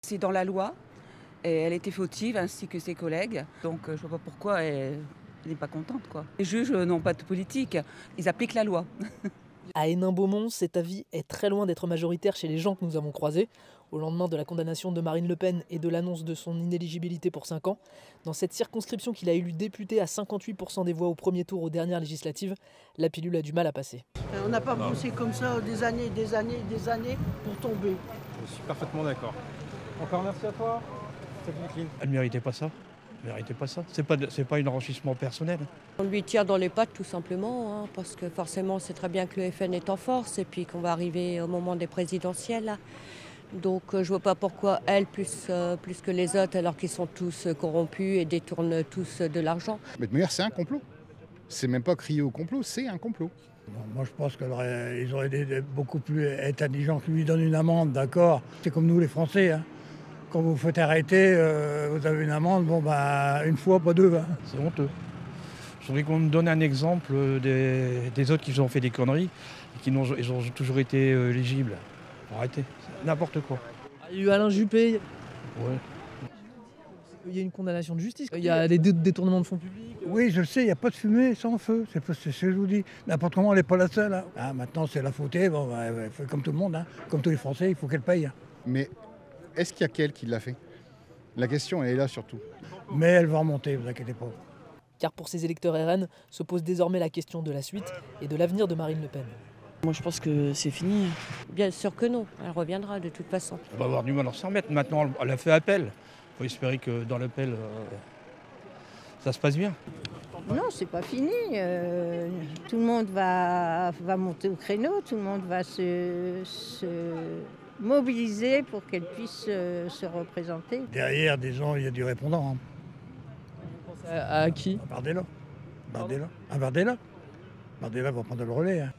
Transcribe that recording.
C'est dans la loi, et elle était fautive ainsi que ses collègues. Donc je vois pas pourquoi elle n'est pas contente, quoi. Les juges n'ont pas de politique, ils appliquent la loi. À Hénin-Beaumont, cet avis est très loin d'être majoritaire chez les gens que nous avons croisés. Au lendemain de la condamnation de Marine Le Pen et de l'annonce de son inéligibilité pour 5 ans, dans cette circonscription qu'il a élu député à 58% des voix au premier tour aux dernières législatives, la pilule a du mal à passer. On n'a pas bossé comme ça des années pour tomber. Je suis parfaitement d'accord. Encore merci à toi. Elle ne méritait pas ça. Elle méritait pas ça. C'est pas un enrichissement personnel. On lui tire dans les pattes tout simplement, hein, parce que forcément c'est très bien que le FN est en force et puis qu'on va arriver au moment des présidentielles. Là. Donc je vois pas pourquoi elle plus que les autres alors qu'ils sont tous corrompus et détournent tous de l'argent. Mais de manière, c'est un complot. C'est même pas crier au complot, c'est un complot. Bon, moi je pense qu'ils auraient été beaucoup plus intelligents qui lui donnent une amende, d'accord. C'est comme nous les Français. Hein. Quand vous vous faites arrêter, vous avez une amende, bon bah une fois, pas deux. Hein. C'est honteux. Je voudrais qu'on me donne un exemple des autres qui ont fait des conneries et qui ils ont toujours été éligibles. Arrêtez, n'importe quoi. Il y a eu Alain Juppé. Ouais. Il y a une condamnation de justice. Il y a des détournements de fonds publics. Oui, je le sais, il n'y a pas de fumée sans feu. C'est ce que je vous dis. N'importe comment, elle n'est pas la seule. Hein. Ah, maintenant, c'est la faute. Bon, bah, fait comme tout le monde, hein. Comme tous les Français, il faut qu'elle paye. Hein. Mais est-ce qu'il y a qu'elle qui l'a fait? La question, elle est là surtout. Mais elle va remonter, vous inquiétez pas. Car pour ces électeurs RN se pose désormais la question de la suite et de l'avenir de Marine Le Pen. Moi je pense que c'est fini. Bien sûr que non, elle reviendra de toute façon. On va avoir du mal à s'en remettre. Maintenant, elle a fait appel. Il faut espérer que dans l'appel, ça se passe bien. Non, c'est pas fini. Tout le monde va monter au créneau, tout le monde va se mobiliser pour qu'elle puisse se représenter. Derrière, des gens, il y a du répondant. Hein. À qui? Bardella. Bardella va prendre le relais. Hein.